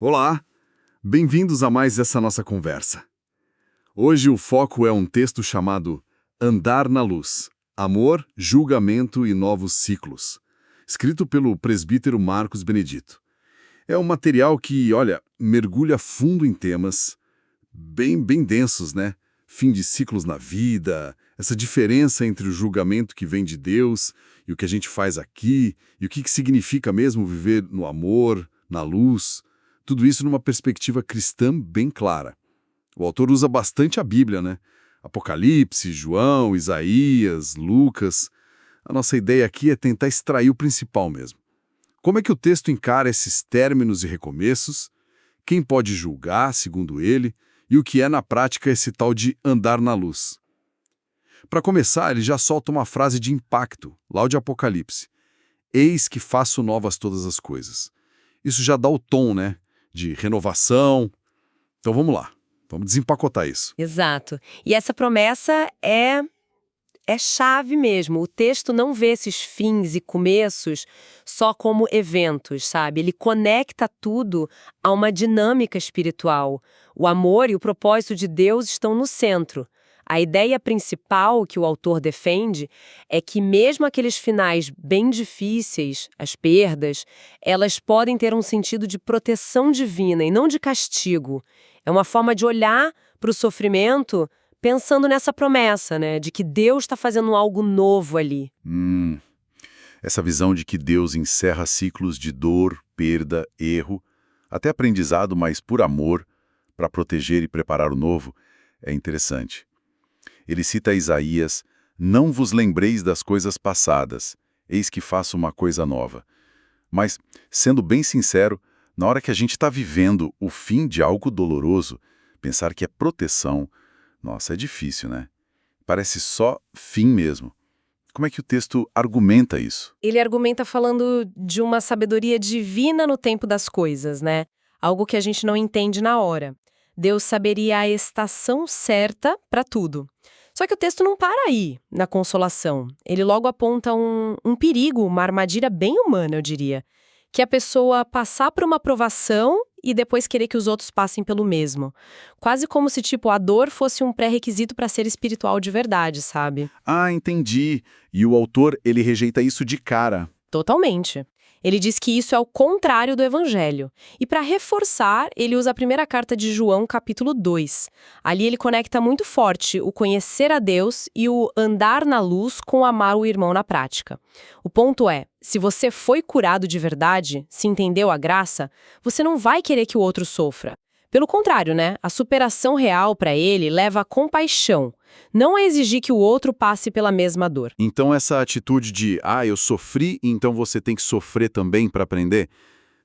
Olá, bem-vindos a mais essa nossa conversa. Hoje o foco é um texto chamado Andar na Luz, Amor, Julgamento e Novos Ciclos, escrito pelo presbítero Marcos Benedito. É um material que, olha, mergulha fundo em temas bem densos, né? Fim de ciclos na vida, essa diferença entre o julgamento que vem de Deus e o que a gente faz aqui, e o que significa mesmo viver no amor, na luz. Tudo isso numa perspectiva cristã bem clara. O autor usa bastante a Bíblia, né? Apocalipse, João, Isaías, Lucas. A nossa ideia aqui é tentar extrair o principal mesmo. Como é que o texto encara esses términos e recomeços? Quem pode julgar, segundo ele? E o que é, na prática, esse tal de andar na luz? Para começar, ele já solta uma frase de impacto, lá o de Apocalipse. Eis que faço novas todas as coisas. Isso já dá o tom, né? De renovação. Então vamos lá, vamos desempacotar isso. Exato. E essa promessa é chave mesmo. O texto não vê esses fins e começos só como eventos, sabe? Ele conecta tudo a uma dinâmica espiritual. O amor e o propósito de Deus estão no centro. A ideia principal que o autor defende é que mesmo aqueles finais bem difíceis, as perdas, elas podem ter um sentido de proteção divina e não de castigo. É uma forma de olhar para o sofrimento pensando nessa promessa, né, de que Deus está fazendo algo novo ali. Essa visão de que Deus encerra ciclos de dor, perda, erro, até aprendizado, mas por amor, para proteger e preparar o novo, é interessante. Ele cita Isaías: "Não vos lembreis das coisas passadas, eis que faço uma coisa nova." Mas, sendo bem sincero, na hora que a gente está vivendo o fim de algo doloroso, pensar que é proteção, nossa, é difícil, né? Parece só fim mesmo. Como é que o texto argumenta isso? Ele argumenta falando de uma sabedoria divina no tempo das coisas, né? Algo que a gente não entende na hora. Deus saberia a estação certa para tudo. Só que o texto não para aí, na consolação. Ele logo aponta um perigo, uma armadilha bem humana, eu diria. Que a pessoa passar por uma provação e depois querer que os outros passem pelo mesmo. Quase como se, tipo, a dor fosse um pré-requisito para ser espiritual de verdade, sabe? Ah, entendi. E o autor, ele rejeita isso de cara. Totalmente. Ele diz que isso é o contrário do Evangelho. E para reforçar, ele usa a primeira carta de João, capítulo 2. Ali ele conecta muito forte o conhecer a Deus e o andar na luz com amar o irmão na prática. O ponto é, se você foi curado de verdade, se entendeu a graça, você não vai querer que o outro sofra. Pelo contrário, né? A superação real para ele leva à compaixão, não a exigir que o outro passe pela mesma dor. Então essa atitude de, eu sofri, então você tem que sofrer também para aprender,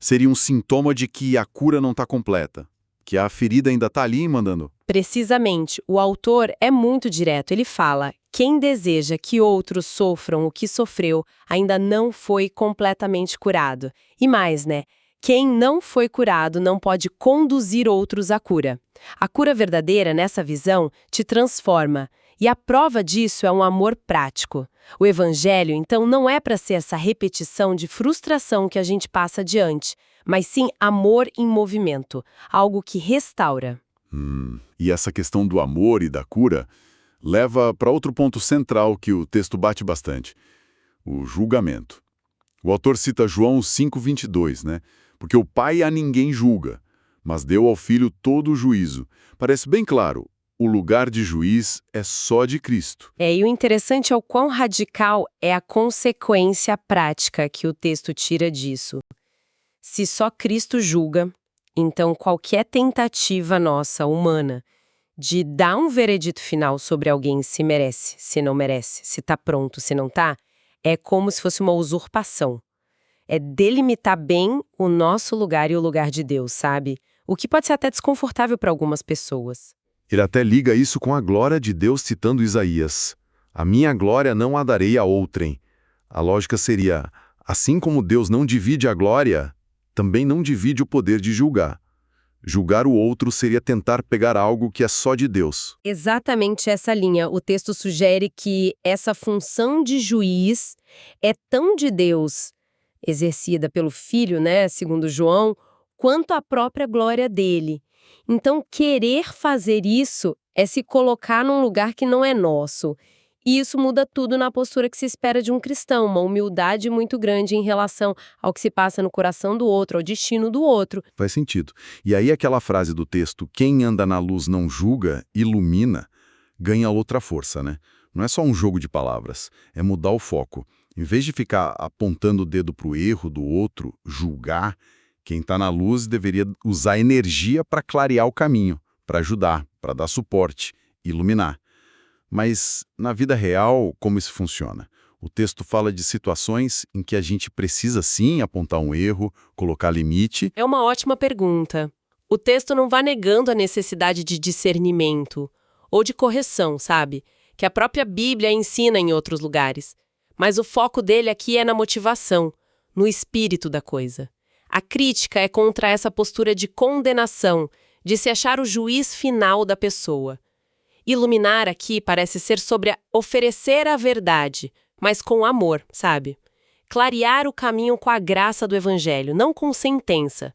seria um sintoma de que a cura não está completa, que a ferida ainda está ali mandando. Precisamente, o autor é muito direto. Ele fala: quem deseja que outros sofram o que sofreu ainda não foi completamente curado. E mais, né? Quem não foi curado não pode conduzir outros à cura. A cura verdadeira, nessa visão, te transforma. E a prova disso é um amor prático. O Evangelho, então, não é para ser essa repetição de frustração que a gente passa adiante, mas sim amor em movimento, algo que restaura. E essa questão do amor e da cura leva para outro ponto central que o texto bate bastante: o julgamento. O autor cita João 5:22, né? Porque o Pai a ninguém julga, mas deu ao Filho todo o juízo. Parece bem claro, o lugar de juiz é só de Cristo. E o interessante é o quão radical é a consequência prática que o texto tira disso. Se só Cristo julga, então qualquer tentativa nossa, humana, de dar um veredito final sobre alguém se merece, se não merece, se tá pronto, se não tá, é como se fosse uma usurpação. É delimitar bem o nosso lugar e o lugar de Deus, sabe? O que pode ser até desconfortável para algumas pessoas. Ele até liga isso com a glória de Deus citando Isaías. A minha glória não a darei a outrem. A lógica seria, assim como Deus não divide a glória, também não divide o poder de julgar. Julgar o outro seria tentar pegar algo que é só de Deus. Exatamente essa linha. O texto sugere que essa função de juiz é tão de Deus, exercida pelo Filho, né, segundo João, quanto à própria glória dele. Então, querer fazer isso é se colocar num lugar que não é nosso. E isso muda tudo na postura que se espera de um cristão, uma humildade muito grande em relação ao que se passa no coração do outro, ao destino do outro. Faz sentido. E aí aquela frase do texto, quem anda na luz não julga, ilumina, ganha outra força, né? Não é só um jogo de palavras, é mudar o foco. Em vez de ficar apontando o dedo para o erro do outro, julgar, quem está na luz deveria usar energia para clarear o caminho, para ajudar, para dar suporte, iluminar. Mas, na vida real, como isso funciona? O texto fala de situações em que a gente precisa sim apontar um erro, colocar limite. É uma ótima pergunta. O texto não vai negando a necessidade de discernimento ou de correção, sabe? Que a própria Bíblia ensina em outros lugares. Mas o foco dele aqui é na motivação, no espírito da coisa. A crítica é contra essa postura de condenação, de se achar o juiz final da pessoa. Iluminar aqui parece ser sobre oferecer a verdade, mas com amor, sabe? Clarear o caminho com a graça do Evangelho, não com sentença.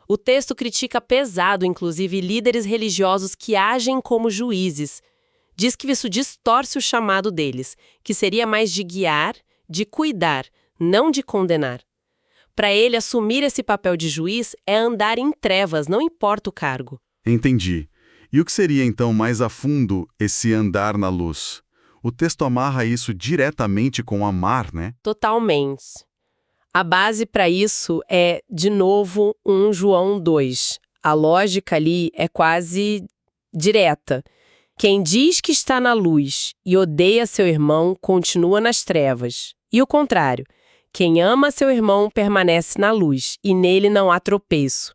O texto critica pesado, inclusive, líderes religiosos que agem como juízes. Diz que isso distorce o chamado deles, que seria mais de guiar, de cuidar, não de condenar. Para ele, assumir esse papel de juiz é andar em trevas, não importa o cargo. Entendi. E o que seria, então, mais a fundo esse andar na luz? O texto amarra isso diretamente com amar, né? Totalmente. A base para isso é, de novo, 1 João 2. A lógica ali é quase direta. Quem diz que está na luz e odeia seu irmão continua nas trevas. E o contrário, quem ama seu irmão permanece na luz e nele não há tropeço.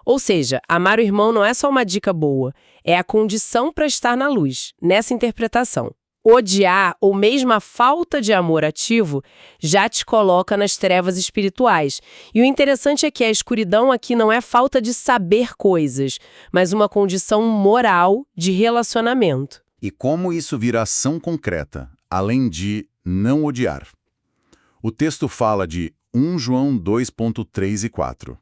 Ou seja, amar o irmão não é só uma dica boa, é a condição para estar na luz, nessa interpretação. Odiar, ou mesmo a falta de amor ativo, já te coloca nas trevas espirituais. E o interessante é que a escuridão aqui não é falta de saber coisas, mas uma condição moral de relacionamento. E como isso vira ação concreta, além de não odiar? O texto fala de 1 João 2.3 e 4.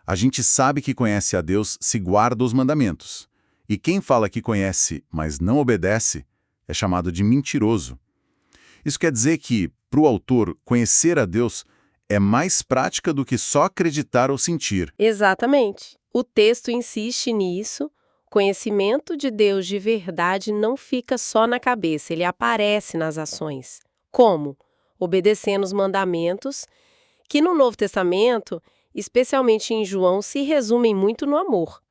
A gente sabe que conhece a Deus se guarda os mandamentos. E quem fala que conhece, mas não obedece, é chamado de mentiroso. Isso quer dizer que, para o autor, conhecer a Deus é mais prática do que só acreditar ou sentir. Exatamente. O texto insiste nisso. Conhecimento de Deus de verdade não fica só na cabeça, ele aparece nas ações. Como? Obedecendo os mandamentos, que no Novo Testamento, especialmente em João, se resumem muito no amor.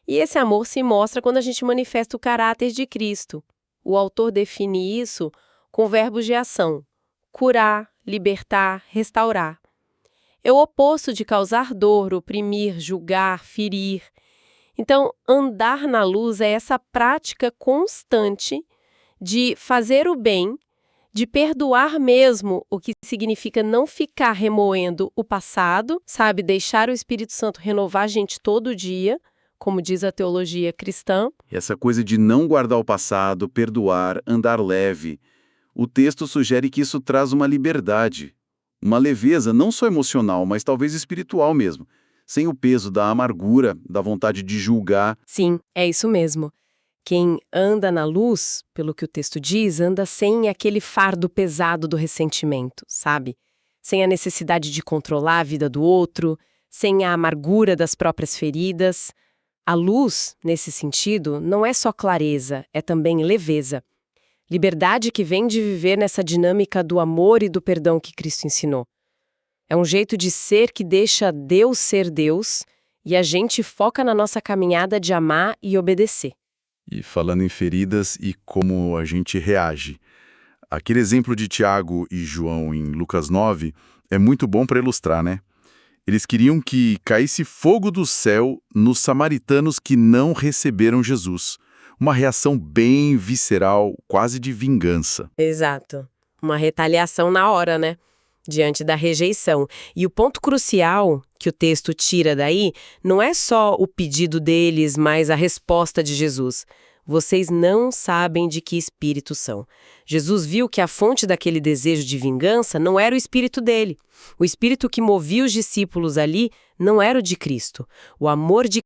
E esse amor se mostra quando a gente manifesta o caráter de Cristo. O autor define isso com verbos de ação: curar, libertar, restaurar. É o oposto de causar dor, oprimir, julgar, ferir. Então, andar na luz é essa prática constante de fazer o bem, de perdoar mesmo, o que significa não ficar remoendo o passado, sabe? Deixar o Espírito Santo renovar a gente todo dia, como diz a teologia cristã. E essa coisa de não guardar o passado, perdoar, andar leve. O texto sugere que isso traz uma liberdade, uma leveza não só emocional, mas talvez espiritual mesmo, sem o peso da amargura, da vontade de julgar. Sim, é isso mesmo. Quem anda na luz, pelo que o texto diz, anda sem aquele fardo pesado do ressentimento, sabe? Sem a necessidade de controlar a vida do outro, sem a amargura das próprias feridas. A luz, nesse sentido, não é só clareza, é também leveza. Liberdade que vem de viver nessa dinâmica do amor e do perdão que Cristo ensinou. É um jeito de ser que deixa Deus ser Deus e a gente foca na nossa caminhada de amar e obedecer. E falando em feridas e como a gente reage. Aquele exemplo de Tiago e João em Lucas 9 é muito bom para ilustrar, né? Eles queriam que caísse fogo do céu nos samaritanos que não receberam Jesus. Uma reação bem visceral, quase de vingança. Exato. Uma retaliação na hora, né? Diante da rejeição. E o ponto crucial que o texto tira daí não é só o pedido deles, mas a resposta de Jesus. vocês não sabem de que espírito são. Jesus viu que a fonte daquele desejo de vingança não era o espírito dele. O espírito que movia os discípulos ali não era o de Cristo. O amor de